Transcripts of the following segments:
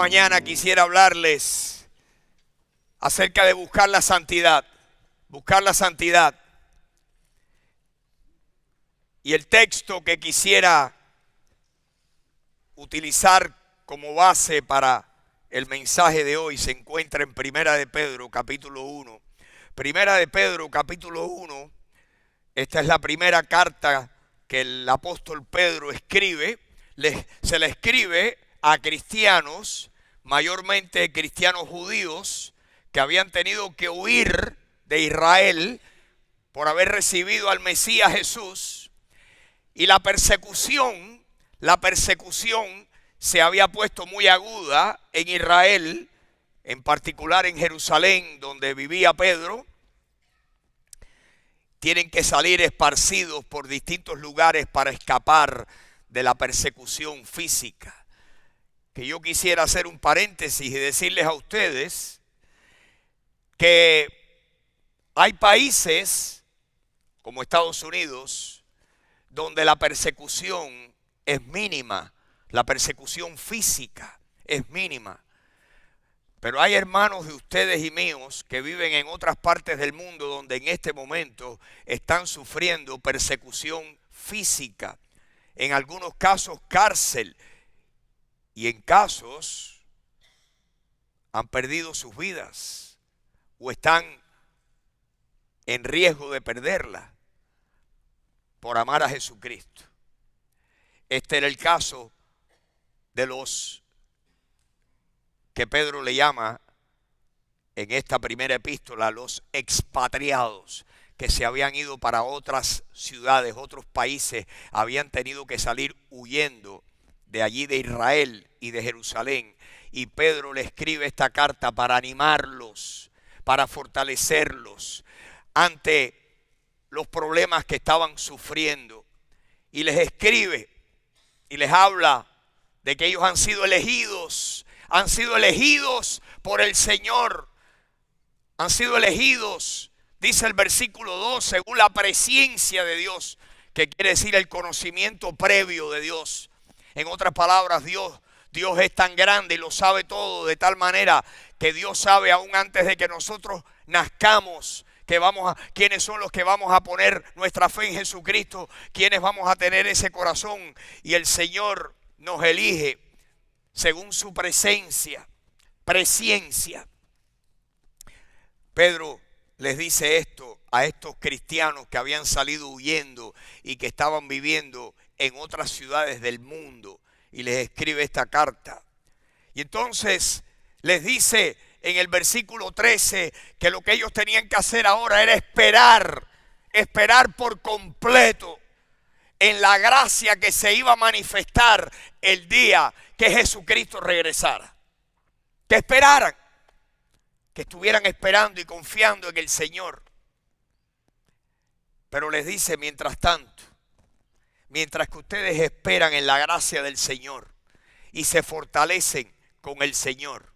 mañana quisiera hablarles acerca de buscar la santidad. Buscar la santidad. Y el texto que quisiera utilizar como base para el mensaje de hoy se encuentra en Primera de Pedro, capítulo 1. Primera de Pedro, capítulo 1. Esta es la primera carta que el apóstol Pedro escribe. Se la escribe a cristianos, mayormente cristianos judíos, que habían tenido que huir de Israel por haber recibido al Mesías Jesús. Y la persecución se había puesto muy aguda en Israel, en particular en Jerusalén, donde vivía Pedro. Tienen que salir esparcidos por distintos lugares para escapar de la persecución física. Que yo quisiera hacer un paréntesis y decirles a ustedes que hay países como Estados Unidos donde la persecución es mínima, la persecución física es mínima. Pero hay hermanos de ustedes y míos que viven en otras partes del mundo donde en este momento están sufriendo persecución física. En algunos casos cárcel y en casos han perdido sus vidas o están en riesgo de perderla por amar a Jesucristo. Este era el caso de los que Pedro le llama en esta primera epístola los expatriados, que se habían ido para otras ciudades, otros países, habían tenido que salir huyendo de allí de Israel y de Jerusalén. Y Pedro le escribe esta carta para animarlos, para fortalecerlos ante los problemas que estaban sufriendo. Y les escribe y les habla de que ellos han sido elegidos por el Señor. Han sido elegidos, dice el versículo 2, según la presciencia de Dios, que quiere decir el conocimiento previo de Dios. En otras palabras, Dios es tan grande y lo sabe todo, de tal manera que Dios sabe aún antes de que nosotros nazcamos quiénes son los que vamos a poner nuestra fe en Jesucristo, quiénes vamos a tener ese corazón. Y el Señor nos elige según su presciencia. Pedro les dice esto a estos cristianos que habían salido huyendo y que estaban viviendo en otras ciudades del mundo, y les escribe esta carta. Y entonces les dice en el versículo 13 que lo que ellos tenían que hacer ahora era esperar por completo en la gracia que se iba a manifestar el día que Jesucristo regresara. Que esperaran, que estuvieran esperando y confiando en el Señor. Pero les dice, mientras tanto, mientras que ustedes esperan en la gracia del Señor y se fortalecen con el Señor,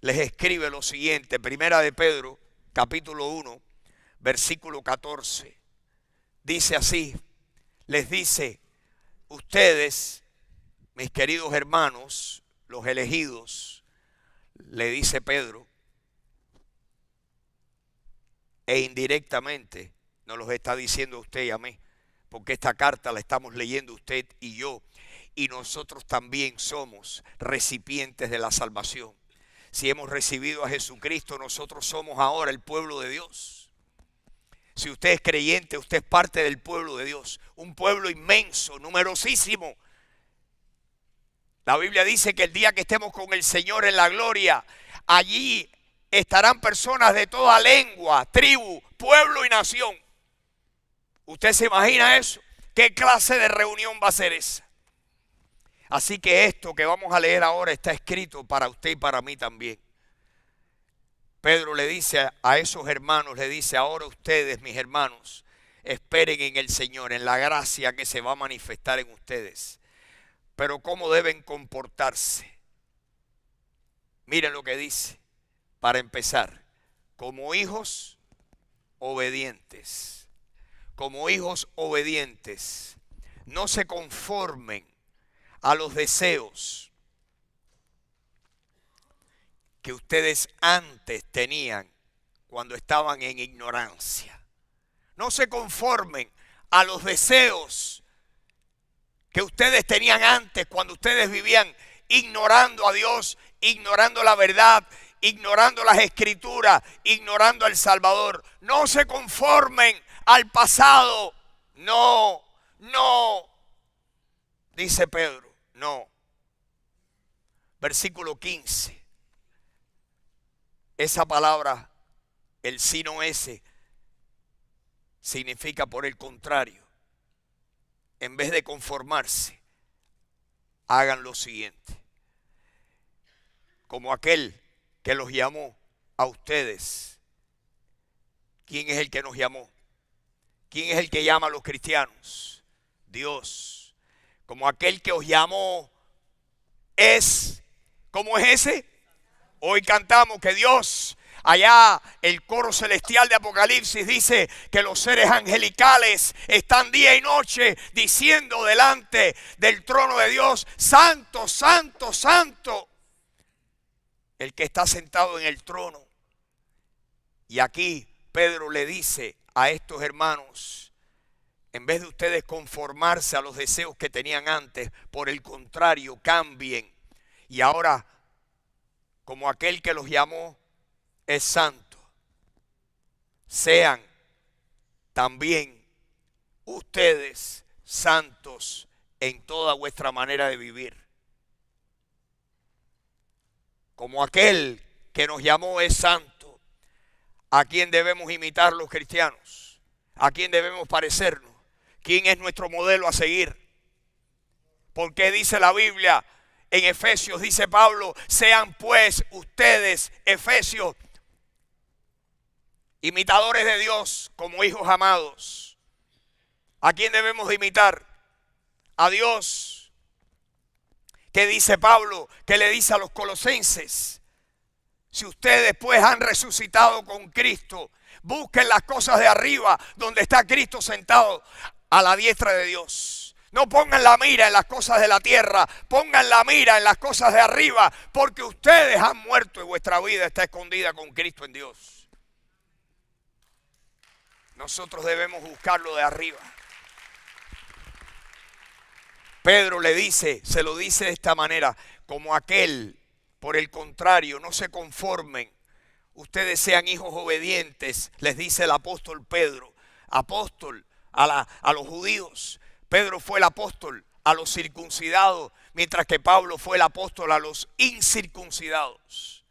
les escribe lo siguiente, Primera de Pedro, capítulo 1, versículo 14. Dice así, les dice, ustedes, mis queridos hermanos, los elegidos, le dice Pedro, e indirectamente nos los está diciendo a usted y a mí, porque esta carta la estamos leyendo usted y yo, y nosotros también somos recipientes de la salvación. Si hemos recibido a Jesucristo, nosotros somos ahora el pueblo de Dios. Si usted es creyente, usted es parte del pueblo de Dios. Un pueblo inmenso, numerosísimo. La Biblia dice que el día que estemos con el Señor en la gloria, allí estarán personas de toda lengua, tribu, pueblo y nación. ¿Usted se imagina eso? ¿Qué clase de reunión va a ser esa? Así que esto que vamos a leer ahora está escrito para usted y para mí también. Pedro le dice a esos hermanos, le dice, ahora ustedes, mis hermanos, esperen en el Señor, en la gracia que se va a manifestar en ustedes. Pero ¿cómo deben comportarse? Miren lo que dice, para empezar, como hijos obedientes. Como hijos obedientes, no se conformen a los deseos que ustedes antes tenían cuando estaban en ignorancia. No se conformen a los deseos que ustedes tenían antes cuando ustedes vivían ignorando a Dios, ignorando la verdad, ignorando las escrituras, ignorando al Salvador. No se conformen al pasado. No, no, dice Pedro, no. Versículo 15. Esa palabra, el sino ese, significa por el contrario. En vez de conformarse, hagan lo siguiente. Como aquel que los llamó a ustedes. ¿Quién es el que nos llamó? ¿Quién es el que llama a los cristianos? Dios. Como aquel que os llamó es, ¿cómo es ese? Hoy cantamos que Dios, allá el coro celestial de Apocalipsis dice que los seres angelicales están día y noche diciendo delante del trono de Dios, santo, santo, santo, el que está sentado en el trono. Y aquí Pedro le dice a estos hermanos, en vez de ustedes conformarse a los deseos que tenían antes, por el contrario, cambien. Y ahora, como aquel que los llamó es santo, sean también ustedes santos en toda vuestra manera de vivir. Como aquel que nos llamó es santo, ¿a quién debemos imitar los cristianos? ¿A quién debemos parecernos? ¿Quién es nuestro modelo a seguir? Porque dice la Biblia en Efesios, dice Pablo, sean pues ustedes, Efesios, imitadores de Dios como hijos amados. ¿A quién debemos de imitar? A Dios. ¿Qué dice Pablo? ¿Qué le dice a los colosenses? Si ustedes pues han resucitado con Cristo, busquen las cosas de arriba, donde está Cristo sentado a la diestra de Dios. No pongan la mira en las cosas de la tierra, pongan la mira en las cosas de arriba, porque ustedes han muerto y vuestra vida está escondida con Cristo en Dios. Nosotros debemos buscarlo de arriba. Pedro le dice, se lo dice de esta manera, como aquel, por el contrario, no se conformen, ustedes sean hijos obedientes, les dice el apóstol Pedro, apóstol a los judíos. Pedro fue el apóstol a los circuncidados, mientras que Pablo fue el apóstol a los incircuncidados.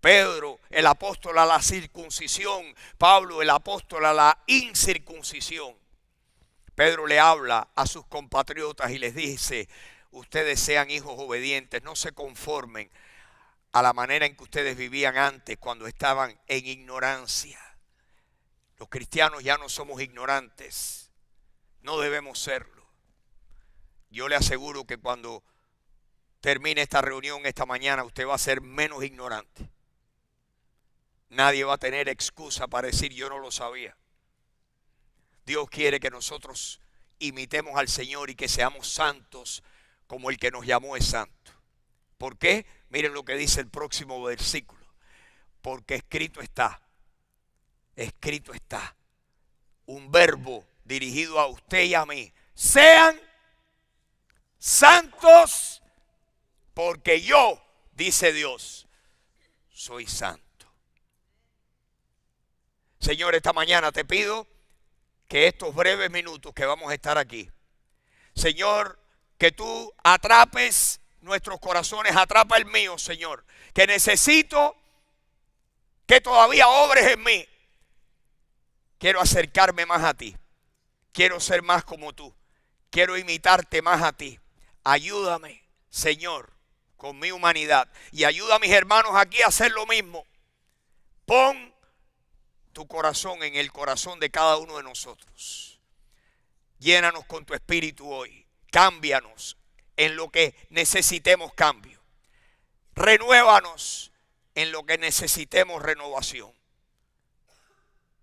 Pedro, el apóstol a la circuncisión, Pablo, el apóstol a la incircuncisión. Pedro le habla a sus compatriotas y les dice, ustedes sean hijos obedientes, no se conformen a la manera en que ustedes vivían antes cuando estaban en ignorancia. Los cristianos ya no somos ignorantes, no debemos serlo. Yo le aseguro que cuando termine esta reunión esta mañana usted va a ser menos ignorante. Nadie va a tener excusa para decir yo no lo sabía. Dios quiere que nosotros imitemos al Señor y que seamos santos como el que nos llamó es santo. ¿Por qué? Miren lo que dice el próximo versículo. Porque escrito está, un verbo dirigido a usted y a mí. Sean santos porque yo, dice Dios, soy santo. Señor, esta mañana te pido que estos breves minutos que vamos a estar aquí, Señor, que tú atrapes nuestros corazones, atrapa el mío, Señor, que necesito que todavía obres en mí. Quiero acercarme más a ti, quiero ser más como tú, quiero imitarte más a ti. Ayúdame, Señor, con mi humanidad, y ayuda a mis hermanos aquí a hacer lo mismo. Pon tu corazón en el corazón de cada uno de nosotros. Llénanos con tu espíritu hoy. Cámbianos en lo que necesitemos cambio. Renuévanos en lo que necesitemos renovación.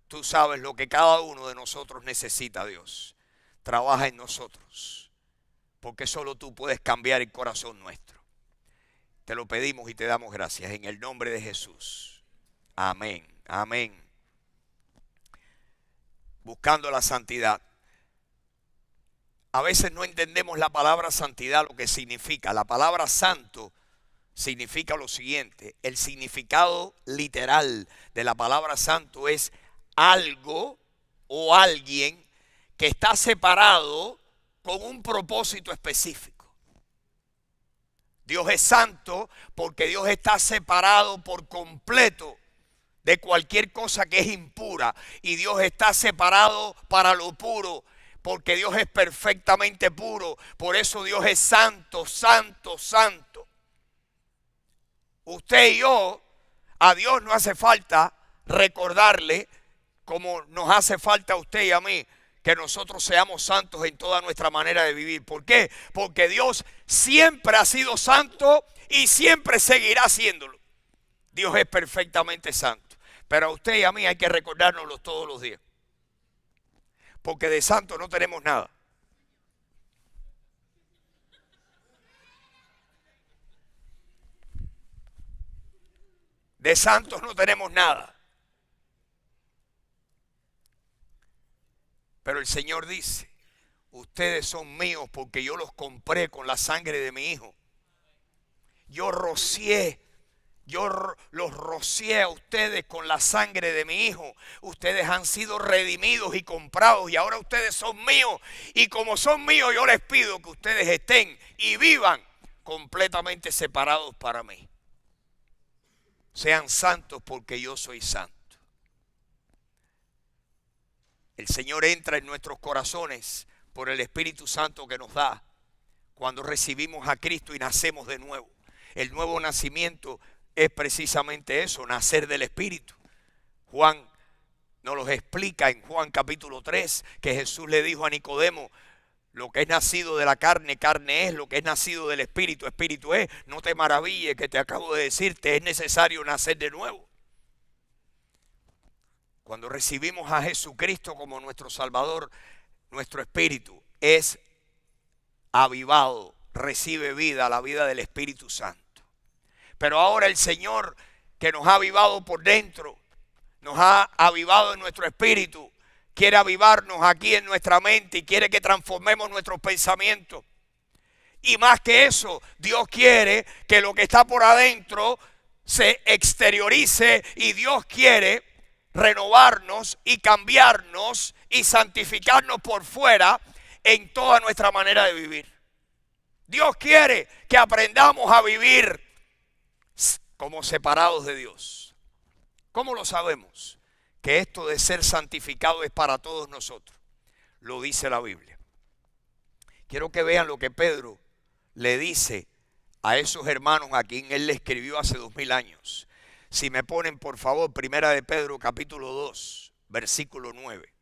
Tú sabes lo que cada uno de nosotros necesita, Dios. Trabaja en nosotros, porque solo tú puedes cambiar el corazón nuestro. Te lo pedimos y te damos gracias en el nombre de Jesús. Amén, amén. Buscando la santidad. A veces no entendemos la palabra santidad, lo que significa. La palabra santo significa lo siguiente. El significado literal de la palabra santo es algo o alguien que está separado con un propósito específico. Dios es santo porque Dios está separado por completo de cualquier cosa que es impura. Y Dios está separado para lo puro, porque Dios es perfectamente puro. Por eso Dios es santo, santo, santo. Usted y yo, a Dios no hace falta recordarle, como nos hace falta a usted y a mí, que nosotros seamos santos en toda nuestra manera de vivir. ¿Por qué? Porque Dios siempre ha sido santo y siempre seguirá siéndolo. Dios es perfectamente santo. Pero a usted y a mí hay que recordárnoslo todos los días. Porque de santo no tenemos nada. De santos no tenemos nada. Pero el Señor dice, ustedes son míos porque yo los compré con la sangre de mi Hijo. Yo los rocié a ustedes con la sangre de mi Hijo. Ustedes han sido redimidos y comprados y ahora ustedes son míos. Y como son míos, yo les pido que ustedes estén y vivan completamente separados para mí. Sean santos porque yo soy santo. El Señor entra en nuestros corazones por el Espíritu Santo que nos da cuando recibimos a Cristo y nacemos de nuevo. El nuevo nacimiento es precisamente eso, nacer del Espíritu. Juan nos lo explica en Juan capítulo 3, que Jesús le dijo a Nicodemo, lo que es nacido de la carne, carne es, lo que es nacido del Espíritu, Espíritu es. No te maravilles que te acabo de decirte, es necesario nacer de nuevo. Cuando recibimos a Jesucristo como nuestro Salvador, nuestro espíritu es avivado, recibe vida, la vida del Espíritu Santo. Pero ahora el Señor, que nos ha avivado por dentro, nos ha avivado en nuestro espíritu, quiere avivarnos aquí en nuestra mente y quiere que transformemos nuestros pensamientos. Y más que eso, Dios quiere que lo que está por adentro se exteriorice y Dios quiere renovarnos y cambiarnos y santificarnos por fuera en toda nuestra manera de vivir. Dios quiere que aprendamos a vivir como separados de Dios. ¿Cómo lo sabemos? Que esto de ser santificado es para todos nosotros. Lo dice la Biblia. Quiero que vean lo que Pedro le dice a esos hermanos a quien él le escribió hace 2000 años. Si me ponen por favor, Primera de Pedro capítulo 2, versículo 9.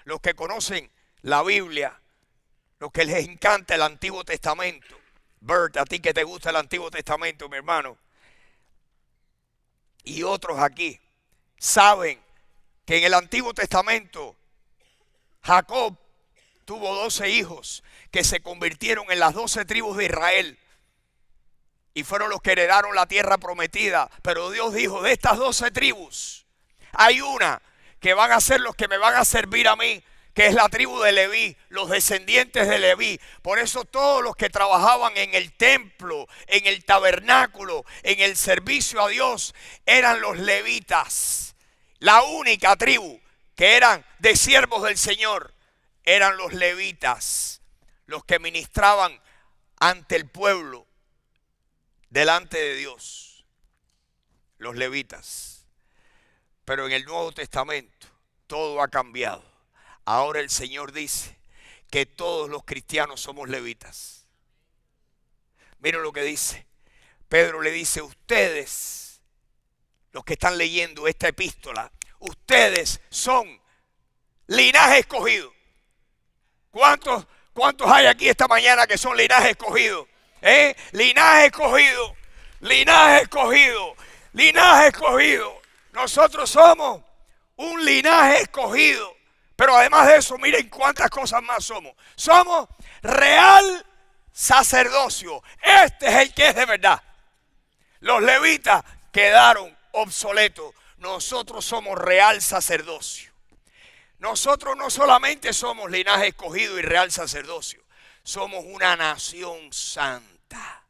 Los que conocen la Biblia, los que les encanta el Antiguo Testamento, Bert, a ti que te gusta el Antiguo Testamento, mi hermano, y otros aquí, saben que en el Antiguo Testamento Jacob tuvo 12 hijos que se convirtieron en las 12 tribus de Israel. Y fueron los que heredaron la tierra prometida. Pero Dios dijo, de estas 12 tribus, hay una que van a ser los que me van a servir a mí, que es la tribu de Leví, los descendientes de Leví. Por eso todos los que trabajaban en el templo, en el tabernáculo, en el servicio a Dios, eran los levitas. La única tribu que eran de siervos del Señor eran los levitas, los que ministraban ante el pueblo, delante de Dios, los levitas. Pero en el Nuevo Testamento todo ha cambiado. Ahora el Señor dice que todos los cristianos somos levitas. Miren lo que dice. Pedro le dice, ustedes, los que están leyendo esta epístola, ustedes son linaje escogido. ¿Cuántos hay aquí esta mañana que son linaje escogido? Linaje escogido, linaje escogido, linaje escogido. Nosotros somos un linaje escogido. Pero además de eso, miren cuántas cosas más somos. Somos real sacerdocio. Este es el que es de verdad. Los levitas quedaron obsoletos. Nosotros somos real sacerdocio. Nosotros no solamente somos linaje escogido y real sacerdocio, somos una nación santa.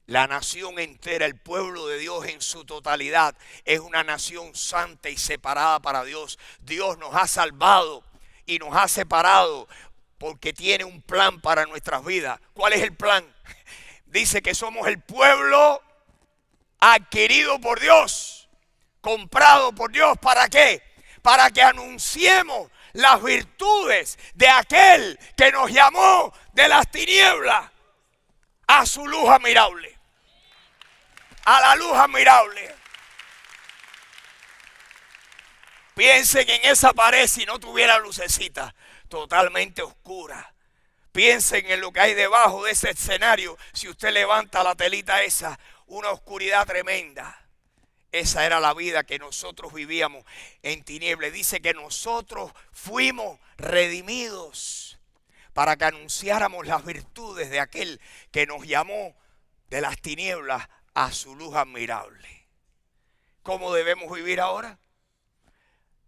La nación entera, el pueblo de Dios en su totalidad, es una nación santa y separada para Dios. Dios nos ha salvado y nos ha separado porque tiene un plan para nuestras vidas. ¿Cuál es el plan? Dice que somos el pueblo adquirido por Dios, comprado por Dios. ¿Para qué? Para que anunciemos las virtudes de aquel que nos llamó de las tinieblas a su luz admirable. A la luz admirable. Piensen en esa pared si no tuviera lucecita, totalmente oscura. Piensen en lo que hay debajo de ese escenario. Si usted levanta la telita esa, una oscuridad tremenda. Esa era la vida que nosotros vivíamos en tinieblas. Dice que nosotros fuimos redimidos para que anunciáramos las virtudes de aquel que nos llamó de las tinieblas a su luz admirable. ¿Cómo debemos vivir ahora?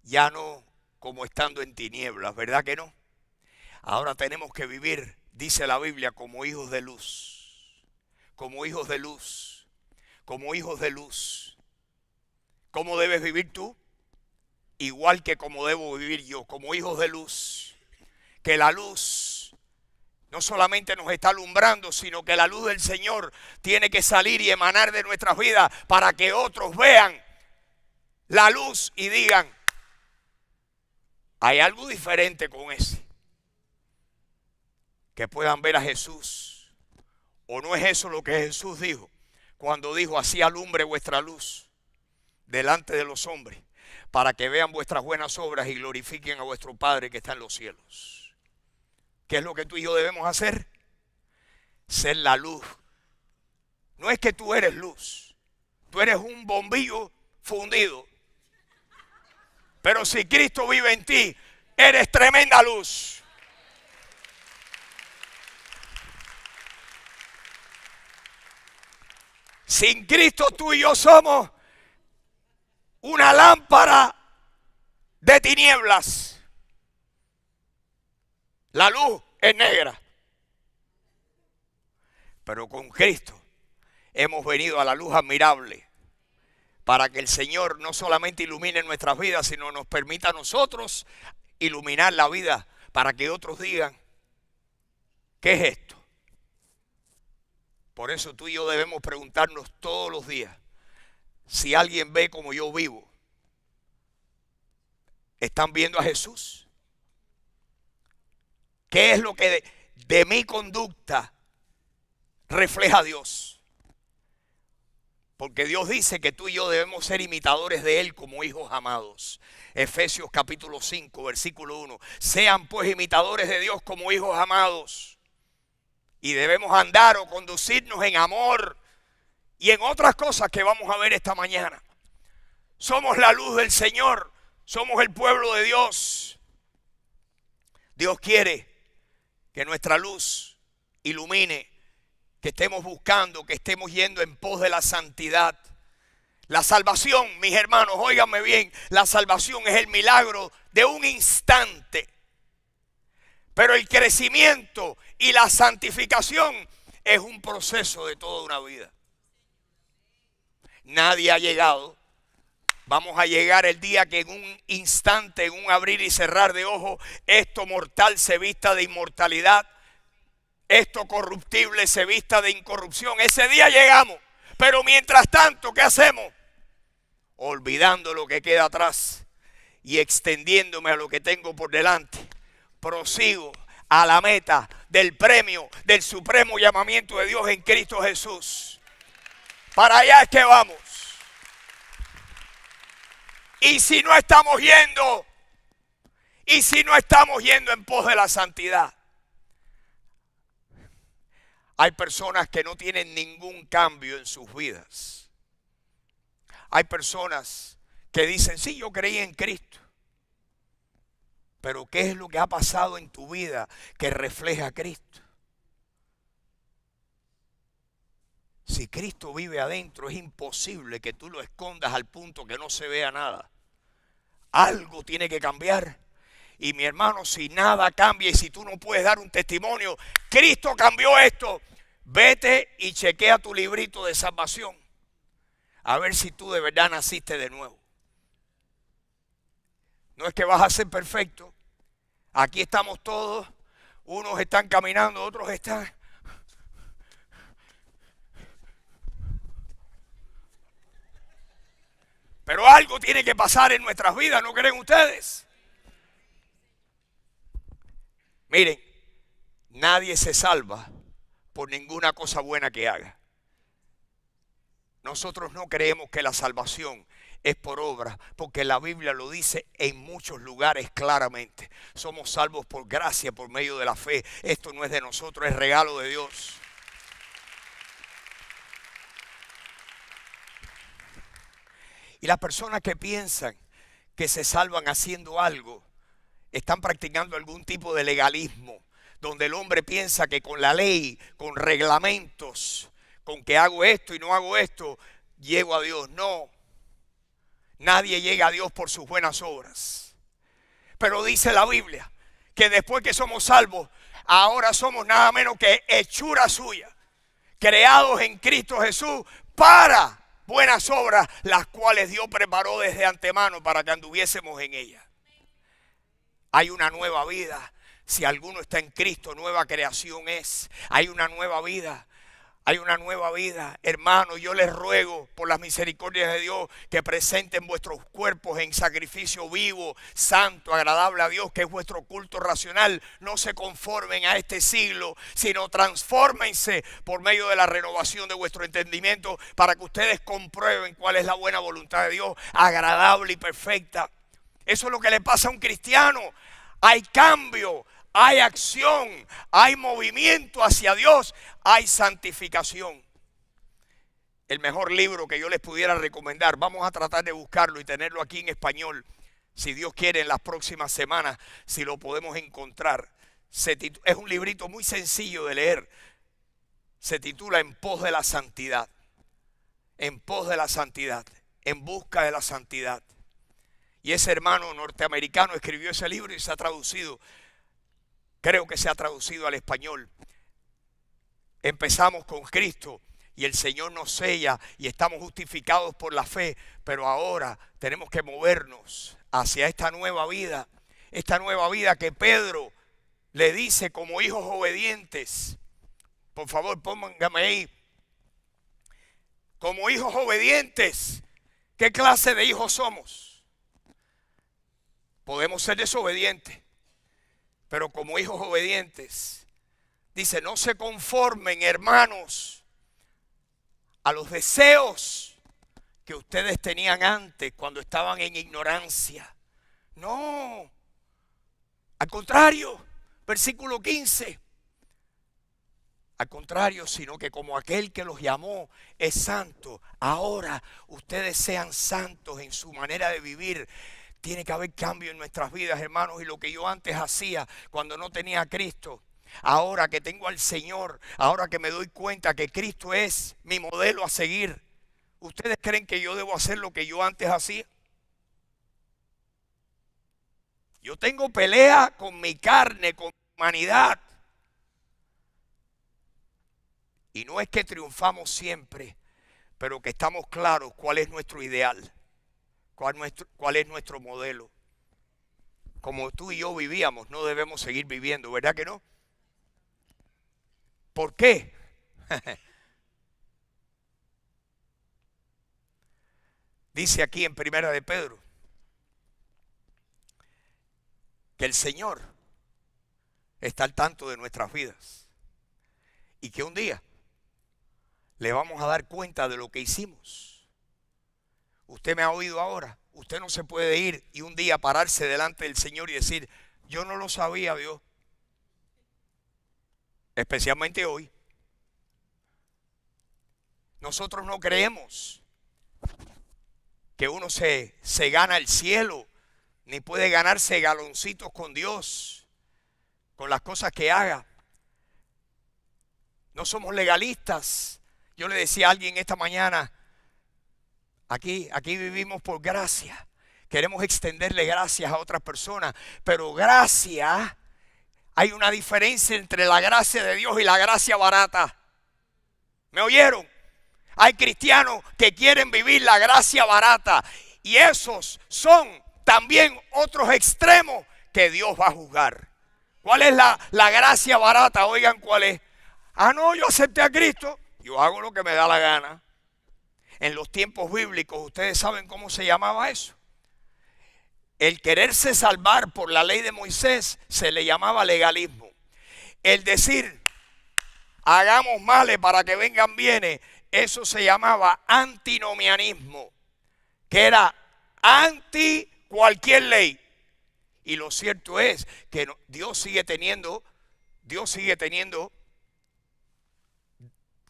Ya no como estando en tinieblas, ¿verdad que no? Ahora tenemos que vivir, dice la Biblia, como hijos de luz. Como hijos de luz. Como hijos de luz. ¿Cómo debes vivir tú? Igual que como debo vivir yo, como hijos de luz. Que la luz no solamente nos está alumbrando, sino que la luz del Señor tiene que salir y emanar de nuestras vidas para que otros vean la luz y digan, hay algo diferente con ese. Que puedan ver a Jesús. ¿O no es eso lo que Jesús dijo cuando dijo, así alumbre vuestra luz delante de los hombres, para que vean vuestras buenas obras y glorifiquen a vuestro Padre que está en los cielos? ¿Qué es lo que tú y yo debemos hacer? Ser la luz. No es que tú eres luz, tú eres un bombillo fundido. Pero si Cristo vive en ti, eres tremenda luz. Sin Cristo tú y yo somos una lámpara de tinieblas. La luz es negra. Pero con Cristo hemos venido a la luz admirable para que el Señor no solamente ilumine nuestras vidas, sino nos permita a nosotros iluminar la vida para que otros digan, ¿qué es esto? Por eso tú y yo debemos preguntarnos todos los días, si alguien ve como yo vivo, ¿están viendo a Jesús? ¿Qué es lo que de mi conducta refleja a Dios? Porque Dios dice que tú y yo debemos ser imitadores de Él como hijos amados. Efesios capítulo 5, versículo 1. Sean pues imitadores de Dios como hijos amados. Y debemos andar o conducirnos en amor y en otras cosas que vamos a ver esta mañana. Somos la luz del Señor. Somos el pueblo de Dios. Dios quiere que nuestra luz ilumine, que estemos buscando, que estemos yendo en pos de la santidad. La salvación, mis hermanos, óiganme bien, la salvación es el milagro de un instante. Pero el crecimiento y la santificación es un proceso de toda una vida. Nadie ha llegado. Vamos a llegar el día que en un instante, en un abrir y cerrar de ojos, esto mortal se vista de inmortalidad, esto corruptible se vista de incorrupción. Ese día llegamos. Pero mientras tanto, ¿qué hacemos? Olvidando lo que queda atrás y extendiéndome a lo que tengo por delante, prosigo a la meta del premio del supremo llamamiento de Dios en Cristo Jesús. Para allá es que vamos. Y si no estamos yendo, en pos de la santidad, hay personas que no tienen ningún cambio en sus vidas. Hay personas que dicen, sí, yo creí en Cristo. Pero ¿qué es lo que ha pasado en tu vida que refleja a Cristo? Si Cristo vive adentro, es imposible que tú lo escondas al punto que no se vea nada. Algo tiene que cambiar. Y mi hermano, si nada cambia y si tú no puedes dar un testimonio, Cristo cambió esto, vete y chequea tu librito de salvación. A ver si tú de verdad naciste de nuevo. No es que vas a ser perfecto. Aquí estamos todos. Unos están caminando, otros están. Pero algo tiene que pasar en nuestras vidas, ¿no creen ustedes? Miren, nadie se salva por ninguna cosa buena que haga. Nosotros no creemos que la salvación es por obra, porque la Biblia lo dice en muchos lugares claramente. Somos salvos por gracia, por medio de la fe. Esto no es de nosotros, es regalo de Dios. Y las personas que piensan que se salvan haciendo algo, están practicando algún tipo de legalismo, donde el hombre piensa que con la ley, con reglamentos, con que hago esto y no hago esto, llego a Dios. No, nadie llega a Dios por sus buenas obras. Pero dice la Biblia que después que somos salvos, ahora somos nada menos que hechura suya, creados en Cristo Jesús para buenas obras, las cuales Dios preparó desde antemano para que anduviésemos en ellas. Hay una nueva vida. Si alguno está en Cristo, nueva creación es. Hay una nueva vida. Hay una nueva vida. Hermanos, yo les ruego por las misericordias de Dios que presenten vuestros cuerpos en sacrificio vivo, santo, agradable a Dios, que es vuestro culto racional. No se conformen a este siglo, sino transfórmense por medio de la renovación de vuestro entendimiento para que ustedes comprueben cuál es la buena voluntad de Dios, agradable y perfecta. Eso es lo que le pasa a un cristiano. Hay cambio, hay acción, hay movimiento hacia Dios, hay santificación. El mejor libro que yo les pudiera recomendar, vamos a tratar de buscarlo y tenerlo aquí en español, si Dios quiere en las próximas semanas, si lo podemos encontrar. Es un librito muy sencillo de leer, se titula En pos de la santidad, en pos de la santidad, en busca de la santidad. Y ese hermano norteamericano escribió ese libro y se ha traducido, creo que se ha traducido al español. Empezamos con Cristo y el Señor nos sella y estamos justificados por la fe, pero ahora tenemos que movernos hacia esta nueva vida que Pedro le dice como hijos obedientes. Por favor, pónganme ahí. Como hijos obedientes, ¿qué clase de hijos somos? Podemos ser desobedientes, pero como hijos obedientes, dice, no se conformen, hermanos, a los deseos que ustedes tenían antes cuando estaban en ignorancia. No, al contrario, versículo 15. Al contrario, sino que como aquel que los llamó es santo, ahora ustedes sean santos en su manera de vivir. Tiene que haber cambio en nuestras vidas, hermanos, y lo que yo antes hacía cuando no tenía a Cristo, ahora que tengo al Señor, ahora que me doy cuenta que Cristo es mi modelo a seguir, ¿ustedes creen que yo debo hacer lo que yo antes hacía? Yo tengo pelea con mi carne, con mi humanidad. Y no es que triunfamos siempre, pero que estamos claros cuál es nuestro ideal. ¿Cuál es nuestro modelo? Como tú y yo vivíamos, no debemos seguir viviendo, ¿verdad que no? ¿Por qué? Dice aquí en Primera de Pedro que el Señor está al tanto de nuestras vidas y que un día le vamos a dar cuenta de lo que hicimos. Usted me ha oído ahora. Usted no se puede ir y un día pararse delante del Señor y decir, yo no lo sabía, Dios. Especialmente hoy. Nosotros no creemos que uno se gana el cielo, ni puede ganarse galoncitos con Dios, con las cosas que haga. No somos legalistas Yo le decía a alguien esta mañana, aquí vivimos por gracia. Queremos extenderle gracias a otras personas, pero gracia, hay una diferencia entre la gracia de Dios y la gracia barata. ¿Me oyeron? Hay cristianos que quieren vivir la gracia barata y esos son también otros extremos que Dios va a juzgar. ¿Cuál es la gracia barata? Oigan, ¿cuál es? Ah, no, yo acepté a Cristo, yo hago lo que me da la gana. En los tiempos bíblicos, ¿ustedes saben cómo se llamaba eso? El quererse salvar por la ley de Moisés se le llamaba legalismo. El decir, hagamos males para que vengan bienes, eso se llamaba antinomianismo, que era anti cualquier ley. Y lo cierto es que Dios sigue teniendo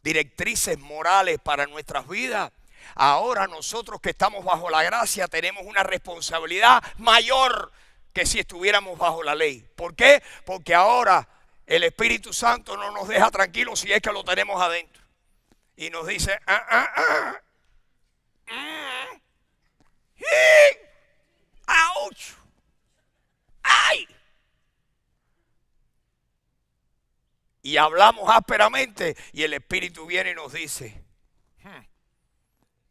directrices morales para nuestras vidas. Ahora nosotros que estamos bajo la gracia tenemos una responsabilidad mayor que si estuviéramos bajo la ley. ¿Por qué? Porque ahora el Espíritu Santo no nos deja tranquilos si es que lo tenemos adentro. Y nos dice, ¡auch! ¡Ay! Y hablamos ásperamente y el Espíritu viene y nos dice,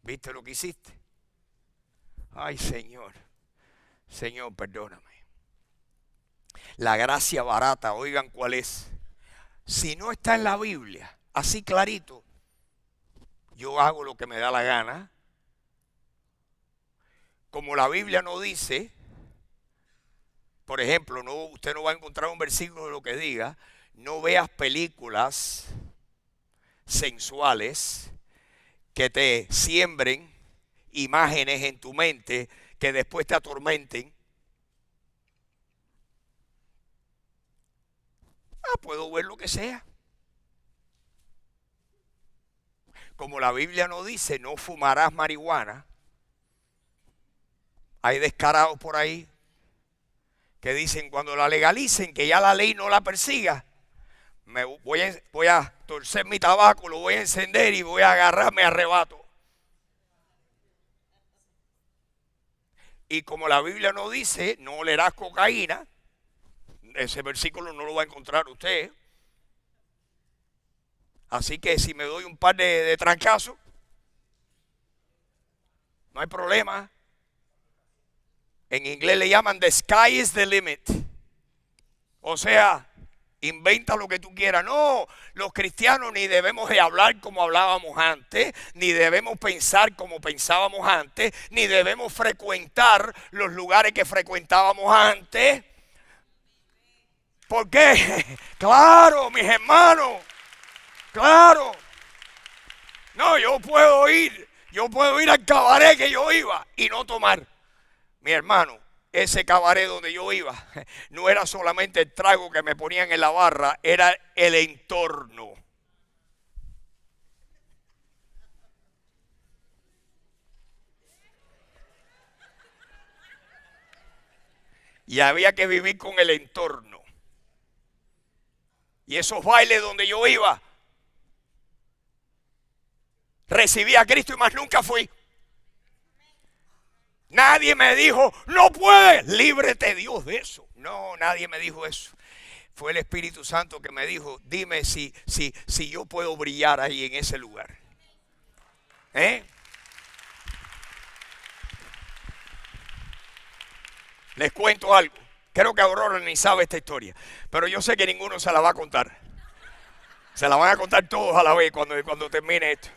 ¿viste lo que hiciste? Ay, Señor, perdóname. La gracia barata, oigan cuál es. Si no está en la Biblia, así clarito, yo hago lo que me da la gana. Como la Biblia no dice, por ejemplo, usted no va a encontrar un versículo de lo que diga, no veas películas sensuales que te siembren imágenes en tu mente que después te atormenten. Puedo ver lo que sea. Como la Biblia no dice, no fumarás marihuana. Hay descarados por ahí que dicen cuando la legalicen, que ya la ley no la persiga. Voy a torcer mi tabaco, lo voy a encender y voy a agarrarme arrebato. Y como la Biblia no dice, no olerás cocaína, ese versículo no lo va a encontrar usted. Así que si me doy un par de trancazos, no hay problema. En inglés le llaman the sky is the limit. O sea, inventa lo que tú quieras. No, los cristianos ni debemos de hablar como hablábamos antes, ni debemos pensar como pensábamos antes, ni debemos frecuentar los lugares que frecuentábamos antes. ¿Por qué? Claro, mis hermanos, claro. No, yo puedo ir al cabaret que yo iba y no tomar. Mi hermano, ese cabaret donde yo iba no era solamente el trago que me ponían en la barra, era el entorno. Y había que vivir con el entorno. Y esos bailes donde yo iba, recibí a Cristo y más nunca fui. Nadie me dijo, no puedes, líbrete Dios de eso. No, nadie me dijo eso. Fue el Espíritu Santo que me dijo, dime si yo puedo brillar ahí en ese lugar. Les cuento algo. Creo que Aurora ni sabe esta historia, pero yo sé que ninguno se la va a contar. Se la van a contar todos a la vez cuando termine esto.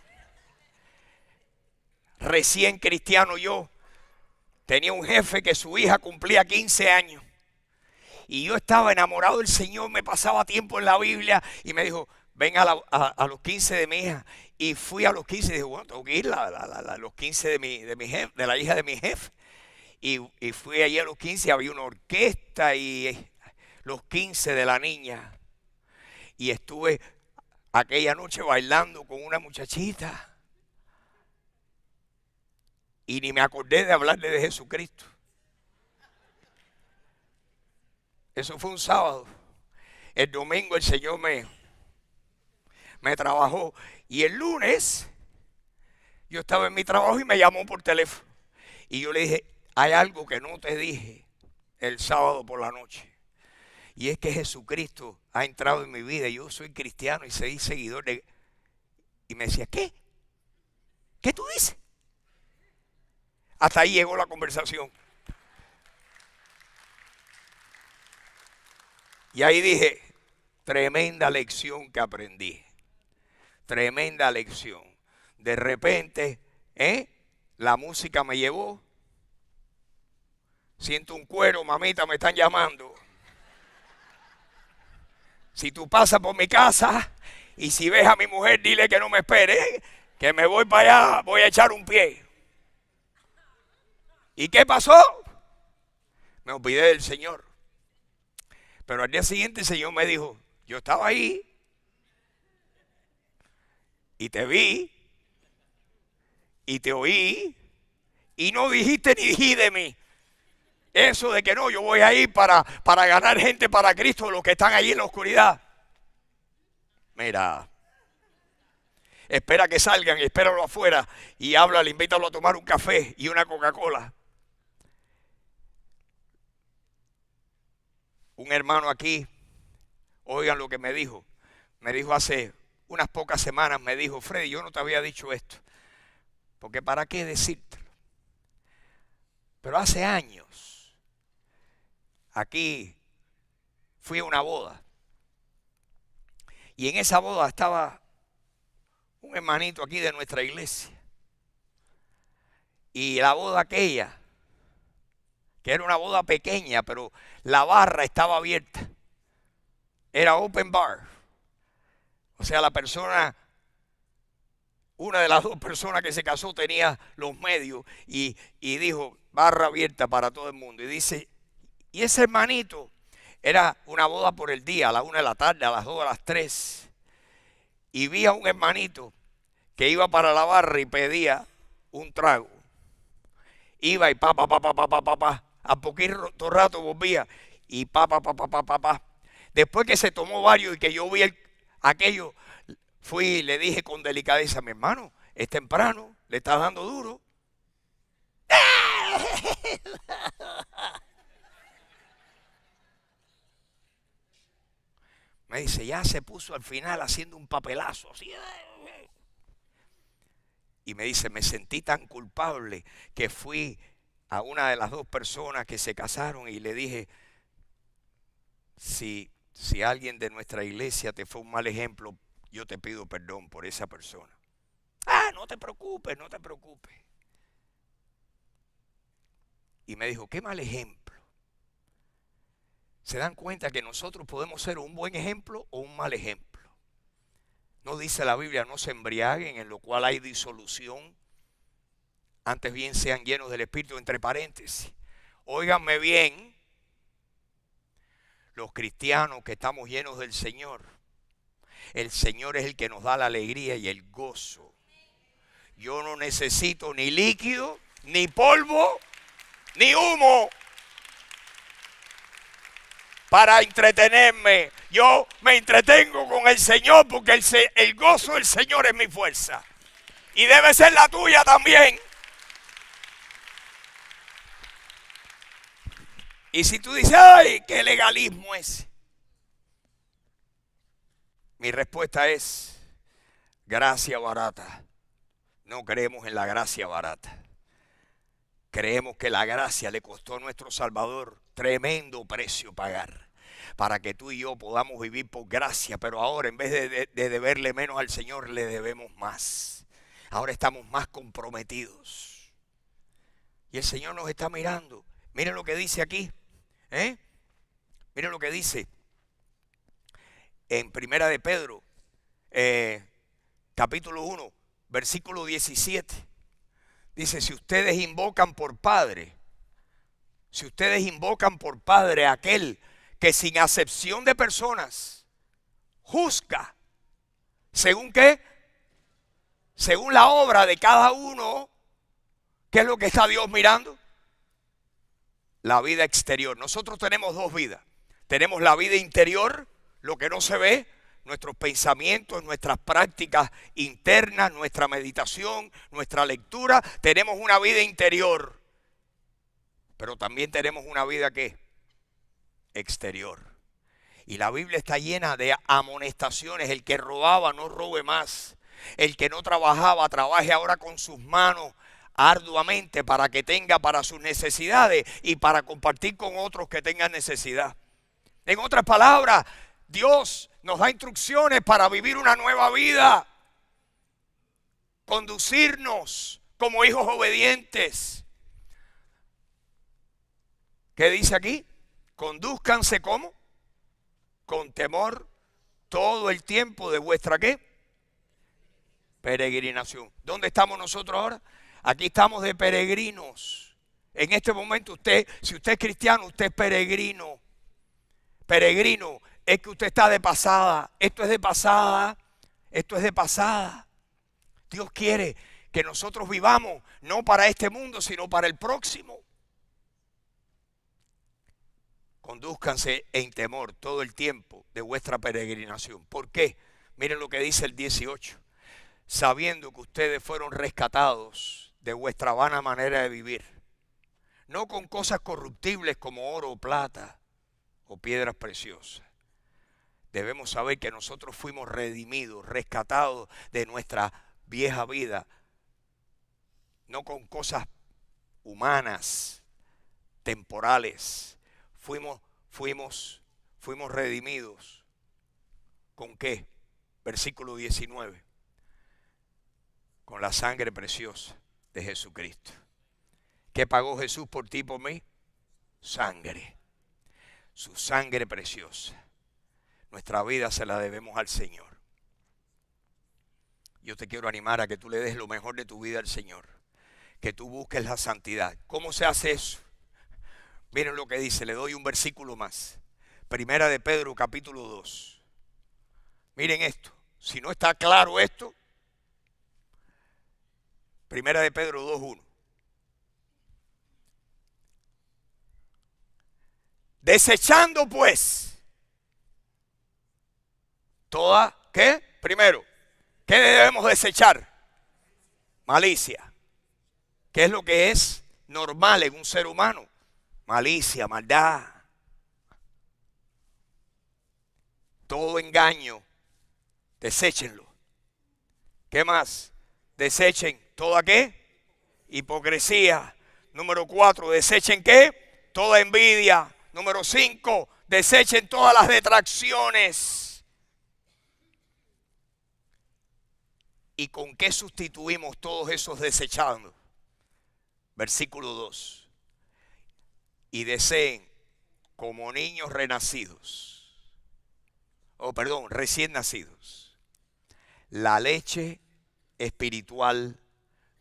Recién cristiano yo, tenía un jefe que su hija cumplía 15 años. Y yo estaba enamorado del Señor, me pasaba tiempo en la Biblia y me dijo, ven a los 15 de mi hija. Y fui a los 15 y dije, bueno, tengo que ir a los 15 de mi jefe, de la hija de mi jefe. Y fui allí a los 15 y había una orquesta y los 15 de la niña. Y estuve aquella noche bailando con una muchachita. Y ni me acordé de hablarle de Jesucristo. Eso fue un sábado. El domingo el Señor me me trabajó. Y el lunes yo estaba en mi trabajo y me llamó por teléfono. Y yo le dije, hay algo que no te dije el sábado por la noche. Y es que Jesucristo ha entrado en mi vida. Yo soy cristiano y soy seguidor de... Y me decía, ¿qué? ¿Qué tú dices? Hasta ahí llegó la conversación. Y ahí dije, tremenda lección que aprendí. Tremenda lección. De repente, la música me llevó. Siento un cuero, mamita, me están llamando. Si tú pasas por mi casa y si ves a mi mujer, dile que no me espere, que me voy para allá, voy a echar un pie. ¿Y qué pasó? Me olvidé del Señor. Pero al día siguiente el Señor me dijo, yo estaba ahí y te vi y te oí y no dijiste ni di de mí. Eso de que no, yo voy a ir para ganar gente para Cristo, los que están allí en la oscuridad. Mira, espera que salgan, espéralo afuera y háblale, invítalo a tomar un café y una Coca-Cola. Un hermano aquí, oigan lo que me dijo. Me dijo hace unas pocas semanas, me dijo, Freddy, yo no te había dicho esto, porque ¿para qué decírtelo? Pero hace años, aquí fui a una boda. Y en esa boda estaba un hermanito aquí de nuestra iglesia. Y la boda aquella, que era una boda pequeña, pero la barra estaba abierta. Era open bar. O sea, la persona, una de las dos personas que se casó tenía los medios y dijo, barra abierta para todo el mundo. Y dice, y ese hermanito, era una boda por el día, a las 1 de la tarde, a las 2, a las 3. Y vi a un hermanito que iba para la barra y pedía un trago. Iba y pa. A poquito rato volvía y pa. Después que se tomó varios y que yo vi aquello, fui y le dije con delicadeza, mi hermano, es temprano, le estás dando duro. Me dice, ya se puso al final haciendo un papelazo así. Y me dice, me sentí tan culpable que fui a una de las dos personas que se casaron y le dije, si alguien de nuestra iglesia te fue un mal ejemplo, yo te pido perdón por esa persona. Ah, no te preocupes, no te preocupes. Y me dijo, qué mal ejemplo. ¿Se dan cuenta que nosotros podemos ser un buen ejemplo o un mal ejemplo? No dice la Biblia, no se embriaguen, en lo cual hay disolución. Antes bien sean llenos del Espíritu, entre paréntesis. Óiganme bien, los cristianos que estamos llenos del Señor, el Señor es el que nos da la alegría y el gozo. Yo no necesito ni líquido, ni polvo, ni humo para entretenerme. Yo me entretengo con el Señor porque el gozo del Señor es mi fuerza. Y debe ser la tuya también. Y si tú dices, ay, qué legalismo es. Mi respuesta es, gracia barata. No creemos en la gracia barata. Creemos que la gracia le costó a nuestro Salvador tremendo precio pagar para que tú y yo podamos vivir por gracia, pero ahora en vez de deberle menos al Señor, le debemos más. Ahora estamos más comprometidos. Y el Señor nos está mirando. Miren lo que dice aquí. Miren lo que dice en Primera de Pedro, capítulo 1, versículo 17. Dice, si ustedes invocan por Padre a aquel que sin acepción de personas juzga, ¿según qué? Según la obra de cada uno. ¿Qué es lo que está Dios mirando? La vida exterior. Nosotros tenemos dos vidas. Tenemos la vida interior, lo que no se ve, nuestros pensamientos, nuestras prácticas internas, nuestra meditación, nuestra lectura. Tenemos una vida interior, pero también tenemos una vida ¿qué? Exterior. Y la Biblia está llena de amonestaciones. El que robaba, no robe más. El que no trabajaba, trabaje ahora con sus manos arduamente para que tenga para sus necesidades y para compartir con otros que tengan necesidad. En otras palabras, Dios nos da instrucciones para vivir una nueva vida, conducirnos como hijos obedientes. ¿Qué dice aquí? Condúzcanse ¿cómo? Con temor todo el tiempo de vuestra ¿qué? Peregrinación. ¿Dónde estamos nosotros ahora? Aquí estamos de peregrinos. En este momento usted, si usted es cristiano, usted es peregrino. Peregrino es que usted está de pasada. Esto es de pasada. Esto es de pasada. Dios quiere que nosotros vivamos no para este mundo, sino para el próximo. Condúzcanse en temor todo el tiempo de vuestra peregrinación. ¿Por qué? Miren lo que dice el 18. Sabiendo que ustedes fueron rescatados de vuestra vana manera de vivir, no con cosas corruptibles como oro o plata o piedras preciosas. Debemos saber que nosotros fuimos redimidos, rescatados de nuestra vieja vida, no con cosas humanas, temporales. Fuimos redimidos. ¿Con qué? Versículo 19. Con la sangre preciosa de Jesucristo. ¿Qué pagó Jesús por ti y por mí? Sangre. Su sangre preciosa. Nuestra vida se la debemos al Señor. Yo te quiero animar a que tú le des lo mejor de tu vida al Señor. Que tú busques la santidad. ¿Cómo se hace eso? Miren lo que dice, le doy un versículo más. Primera de Pedro, capítulo 2. Miren esto. Si no está claro esto, Primera de Pedro 2:1. Desechando pues toda, ¿qué? Primero, ¿qué debemos desechar? Malicia. ¿Qué es lo que es normal en un ser humano? Malicia, maldad. Todo engaño, deséchenlo. ¿Qué más? Desechen toda ¿qué? Hipocresía. Número 4, desechen ¿qué? Toda envidia. Número 5, desechen todas las detracciones. ¿Y con qué sustituimos todos esos desechando? Versículo 2. Y deseen como niños renacidos, recién nacidos, la leche espiritual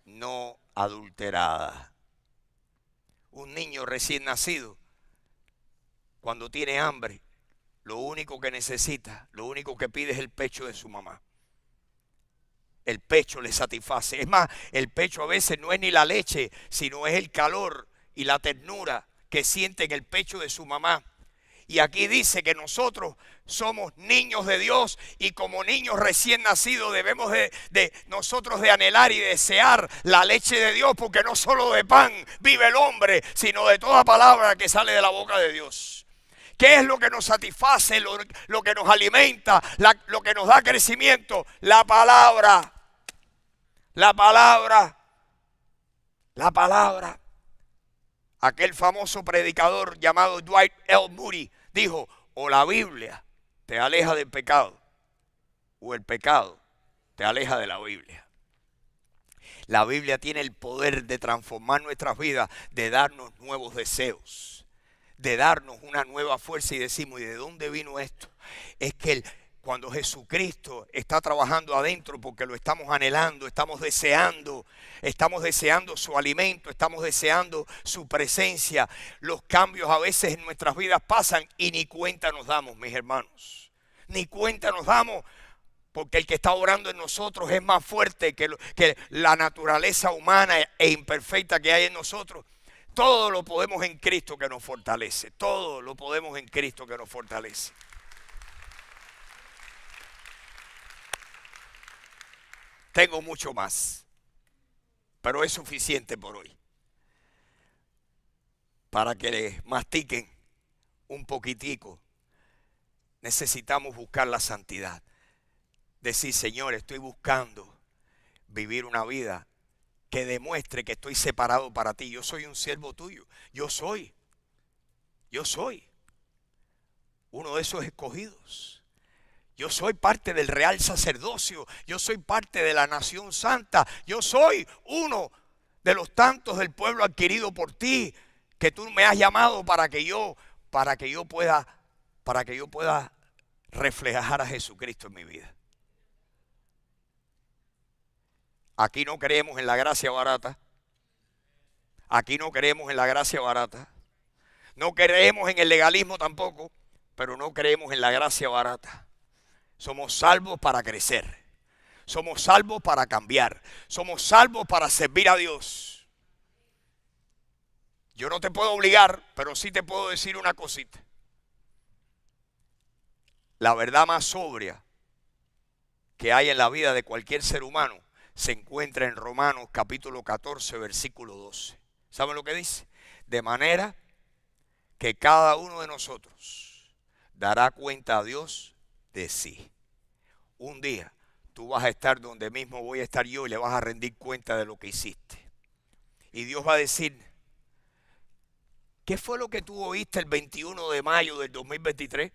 no adulterada. Un niño recién nacido, cuando tiene hambre, lo único que necesita, lo único que pide es el pecho de su mamá. El pecho le satisface. Es más, el pecho a veces no es ni la leche, sino es el calor y la ternura que siente en el pecho de su mamá. Y aquí dice que nosotros somos niños de Dios y como niños recién nacidos debemos nosotros de anhelar y desear la leche de Dios, porque no solo de pan vive el hombre, sino de toda palabra que sale de la boca de Dios. ¿Qué es lo que nos satisface, lo que nos alimenta, lo que nos da crecimiento? La palabra. La palabra. La palabra. Aquel famoso predicador llamado Dwight L. Moody dijo, o la Biblia te aleja del pecado, o el pecado te aleja de la Biblia. La Biblia tiene el poder de transformar nuestras vidas, de darnos nuevos deseos, de darnos una nueva fuerza. Y decimos, ¿y de dónde vino esto? Es que cuando Jesucristo está trabajando adentro, porque lo estamos anhelando, estamos deseando su alimento, estamos deseando su presencia. Los cambios a veces en nuestras vidas pasan y ni cuenta nos damos, mis hermanos. Ni cuenta nos damos, porque el que está obrando en nosotros es más fuerte que la naturaleza humana e imperfecta que hay en nosotros. Todo lo podemos en Cristo que nos fortalece. Todo lo podemos en Cristo que nos fortalece. Tengo mucho más, pero es suficiente por hoy para que le mastiquen un poquitico. Necesitamos buscar la santidad. Decir, Señor, estoy buscando vivir una vida que demuestre que estoy separado para ti. Yo soy un siervo tuyo. Yo soy uno de esos escogidos. Yo soy parte del real sacerdocio. Yo soy parte de la nación santa. Yo soy uno de los tantos del pueblo adquirido por ti, que tú me has llamado para que yo pueda reflejar a Jesucristo en mi vida. Aquí no creemos en la gracia barata. Aquí no creemos en la gracia barata. No creemos en el legalismo tampoco, pero no creemos en la gracia barata. Somos salvos para crecer. Somos salvos para cambiar. Somos salvos para servir a Dios. Yo no te puedo obligar, pero sí te puedo decir una cosita. La verdad más sobria que hay en la vida de cualquier ser humano se encuentra en Romanos capítulo 14, versículo 12. ¿Saben lo que dice? De manera que cada uno de nosotros dará cuenta a Dios de sí. Un día tú vas a estar donde mismo voy a estar yo y le vas a rendir cuenta de lo que hiciste. Y Dios va a decir, ¿qué fue lo que tú oíste el 21 de mayo del 2023?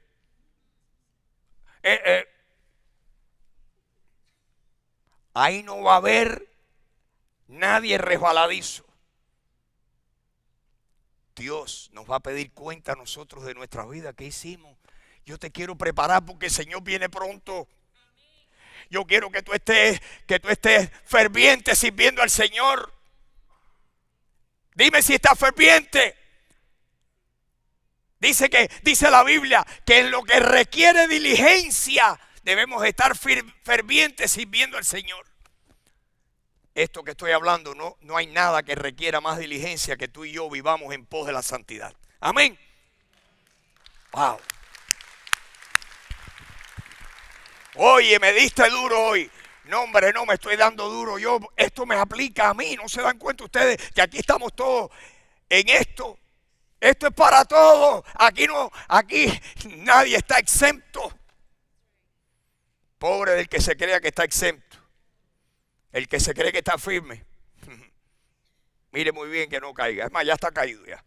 Ahí no va a haber nadie resbaladizo. Dios nos va a pedir cuenta a nosotros de nuestra vida. ¿Qué hicimos? Yo te quiero preparar porque el Señor viene pronto. Yo quiero que tú estés ferviente sirviendo al Señor. Dime si estás ferviente. Dice la Biblia que en lo que requiere diligencia debemos estar fervientes sirviendo al Señor. Esto que estoy hablando, no hay nada que requiera más diligencia que tú y yo vivamos en pos de la santidad. Amén. Wow. Oye, me diste duro hoy. No, hombre, no me estoy dando duro yo. Esto me aplica a mí. ¿No se dan cuenta ustedes que aquí estamos todos en esto? Esto es para todos. Aquí nadie está exento. Pobre del que se crea que está exento. El que se cree que está firme. Mire muy bien que no caiga. Es más, ya está caído ya.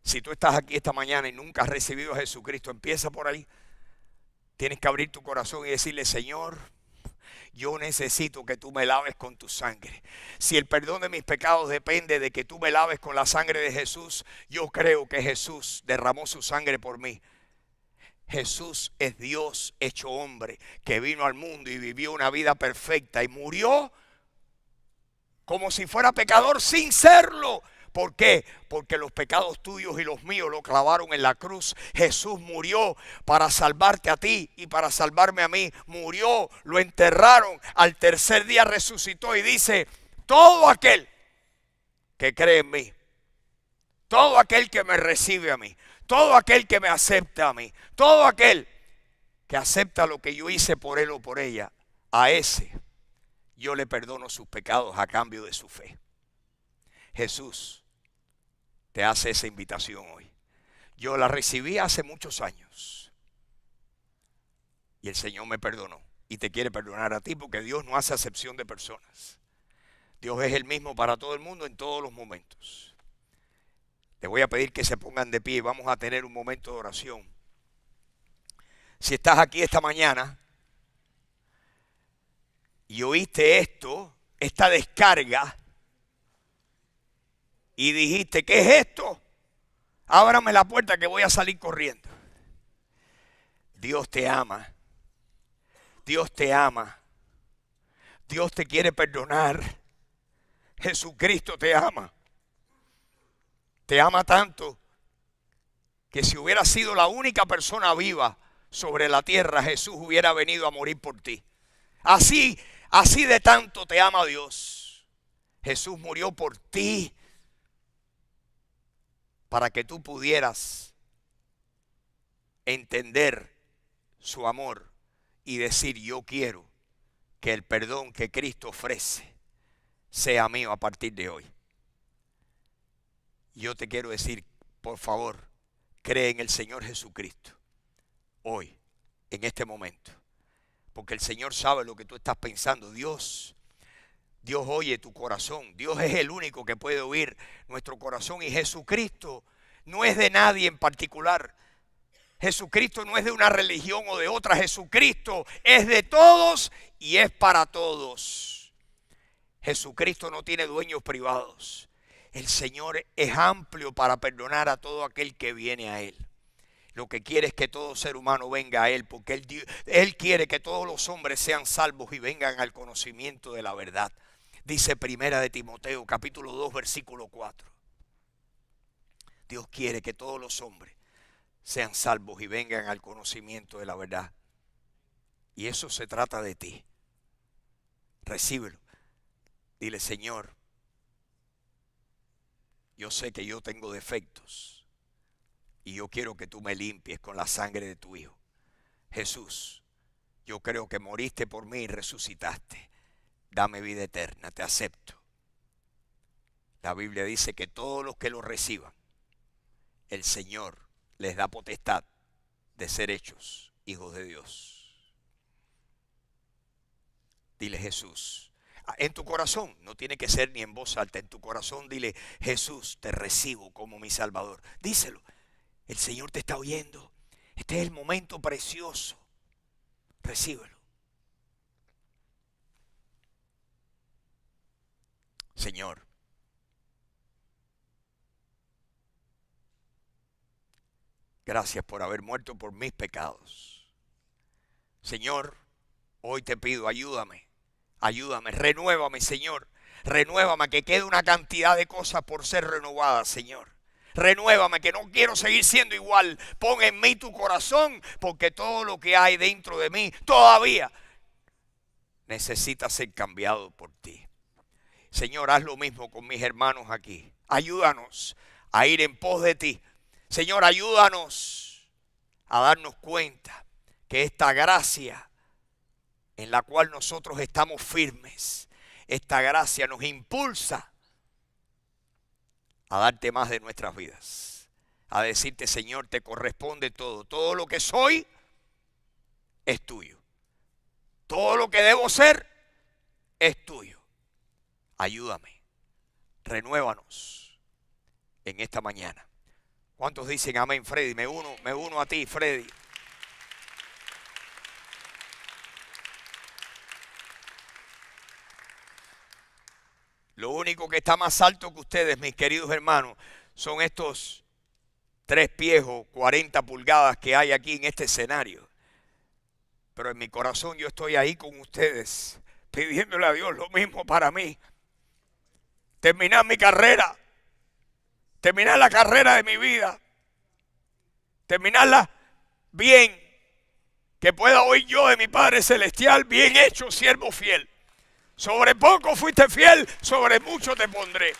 Si tú estás aquí esta mañana y nunca has recibido a Jesucristo, empieza por ahí. Tienes que abrir tu corazón y decirle, Señor, yo necesito que tú me laves con tu sangre. Si el perdón de mis pecados depende de que tú me laves con la sangre de Jesús, yo creo que Jesús derramó su sangre por mí. Jesús es Dios hecho hombre, que vino al mundo y vivió una vida perfecta y murió como si fuera pecador sin serlo. ¿Por qué? Porque los pecados tuyos y los míos lo clavaron en la cruz. Jesús murió para salvarte a ti y para salvarme a mí. Murió, lo enterraron, al tercer día resucitó y dice, todo aquel que cree en mí, todo aquel que me recibe a mí, todo aquel que me acepta a mí, todo aquel que acepta lo que yo hice por él o por ella, a ese yo le perdono sus pecados a cambio de su fe. Jesús te hace esa invitación hoy. Yo la recibí hace muchos años y el Señor me perdonó y te quiere perdonar a ti porque Dios no hace acepción de personas. Dios es el mismo para todo el mundo en todos los momentos. Te voy a pedir que se pongan de pie y vamos a tener un momento de oración. Si estás aquí esta mañana y oíste esta descarga, y dijiste, ¿qué es esto? Ábrame la puerta que voy a salir corriendo. Dios te ama. Dios te ama. Dios te quiere perdonar. Jesucristo te ama. Te ama tanto que si hubiera sido la única persona viva sobre la tierra, Jesús hubiera venido a morir por ti. Así de tanto te ama Dios. Jesús murió por ti para que tú pudieras entender su amor y decir, yo quiero que el perdón que Cristo ofrece sea mío a partir de hoy. Yo te quiero decir, por favor, cree en el Señor Jesucristo hoy, en este momento, porque el Señor sabe lo que tú estás pensando. Dios oye tu corazón. Dios es el único que puede oír nuestro corazón, y Jesucristo no es de nadie en particular. Jesucristo no es de una religión o de otra. Jesucristo es de todos y es para todos. Jesucristo no tiene dueños privados. El Señor es amplio para perdonar a todo aquel que viene a Él. Lo que quiere es que todo ser humano venga a Él, porque Él quiere que todos los hombres sean salvos y vengan al conocimiento de la verdad. Dice Primera de Timoteo, capítulo 2, versículo 4. Dios quiere que todos los hombres sean salvos y vengan al conocimiento de la verdad. Y eso se trata de ti. Recíbelo. Dile: Señor, yo sé que yo tengo defectos y yo quiero que tú me limpies con la sangre de tu Hijo. Jesús, yo creo que moriste por mí y resucitaste. Dame vida eterna, te acepto. La Biblia dice que todos los que lo reciban, el Señor les da potestad de ser hechos hijos de Dios. Dile: Jesús. En tu corazón, no tiene que ser ni en voz alta, en tu corazón dile: Jesús, te recibo como mi Salvador. Díselo. El Señor te está oyendo. Este es el momento precioso. Recíbelo. Señor, gracias por haber muerto por mis pecados. Señor, hoy te pido, ayúdame, renuévame, Señor. Renuévame, que quede una cantidad de cosas por ser renovadas, Señor. Renuévame, que no quiero seguir siendo igual. Pon en mí tu corazón, porque todo lo que hay dentro de mí todavía necesita ser cambiado por ti. Señor, haz lo mismo con mis hermanos aquí. Ayúdanos a ir en pos de ti. Señor, ayúdanos a darnos cuenta que esta gracia en la cual nosotros estamos firmes, esta gracia nos impulsa a darte más de nuestras vidas. A decirte: Señor, te corresponde todo. Todo lo que soy es tuyo. Todo lo que debo ser es tuyo. Ayúdame, renuévanos en esta mañana. ¿Cuántos dicen amén, Freddy? Me uno a ti, Freddy. Lo único que está más alto que ustedes, mis queridos hermanos, son estos 3 pies o 40 pulgadas que hay aquí en este escenario. Pero en mi corazón yo estoy ahí con ustedes, pidiéndole a Dios lo mismo para mí. Terminar mi carrera, terminar la carrera de mi vida, terminarla bien, que pueda oír yo de mi Padre Celestial: bien hecho, siervo fiel. Sobre poco fuiste fiel, sobre mucho te pondré.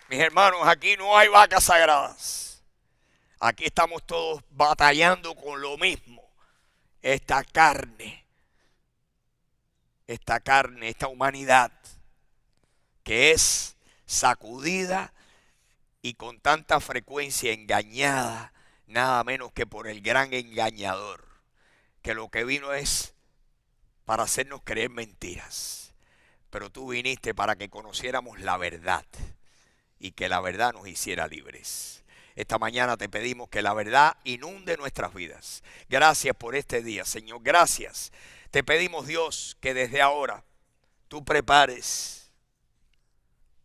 Mis hermanos, aquí no hay vacas sagradas. Aquí estamos todos batallando con lo mismo. Esta carne, esta humanidad que es sacudida y con tanta frecuencia engañada, nada menos que por el gran engañador, que lo que vino es para hacernos creer mentiras. Pero tú viniste para que conociéramos la verdad y que la verdad nos hiciera libres. Esta mañana te pedimos que la verdad inunde nuestras vidas. Gracias por este día, Señor. Gracias. Te pedimos, Dios, que desde ahora tú prepares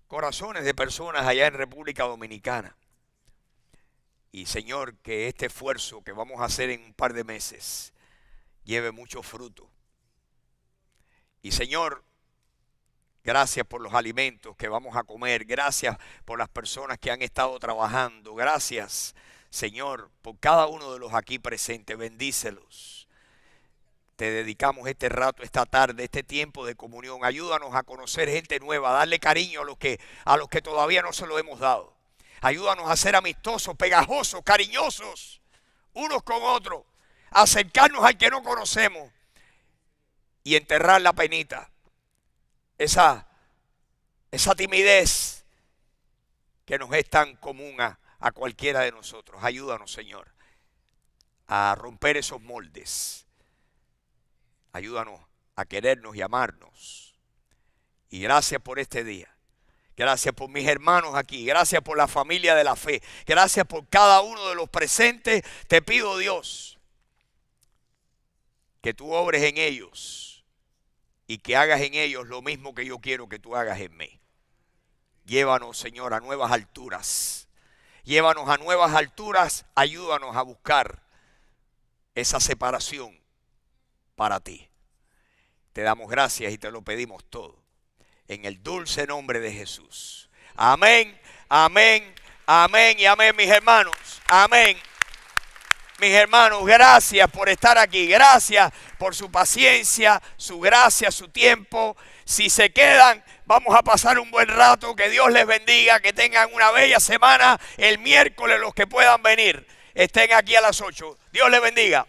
corazones de personas allá en República Dominicana. Y, Señor, que este esfuerzo que vamos a hacer en un par de meses lleve mucho fruto. Y, Señor, gracias por los alimentos que vamos a comer. Gracias por las personas que han estado trabajando. Gracias, Señor, por cada uno de los aquí presentes. Bendícelos. Te dedicamos este rato, esta tarde, este tiempo de comunión. Ayúdanos a conocer gente nueva, a darle cariño a los que todavía no se lo hemos dado. Ayúdanos a ser amistosos, pegajosos, cariñosos unos con otros, acercarnos al que no conocemos y enterrar la penita, esa timidez que nos es tan común a cualquiera de nosotros. Ayúdanos, Señor, a romper esos moldes. Ayúdanos a querernos y amarnos. Y gracias por este día. Gracias por mis hermanos aquí. Gracias por la familia de la fe. Gracias por cada uno de los presentes. Te pido, Dios, que tú obres en ellos y que hagas en ellos lo mismo que yo quiero que tú hagas en mí. Llévanos, Señor, a nuevas alturas. Llévanos a nuevas alturas. Ayúdanos a buscar esa separación para ti. Te damos gracias y te lo pedimos todo en el dulce nombre de Jesús. Amén, amén, amén y amén, mis hermanos. Amén. Mis hermanos, gracias por estar aquí. Gracias por su paciencia, su gracia, su tiempo. Si se quedan, vamos a pasar un buen rato. Que Dios les bendiga, que tengan una bella semana. El miércoles los que puedan venir, estén aquí a las 8. Dios les bendiga.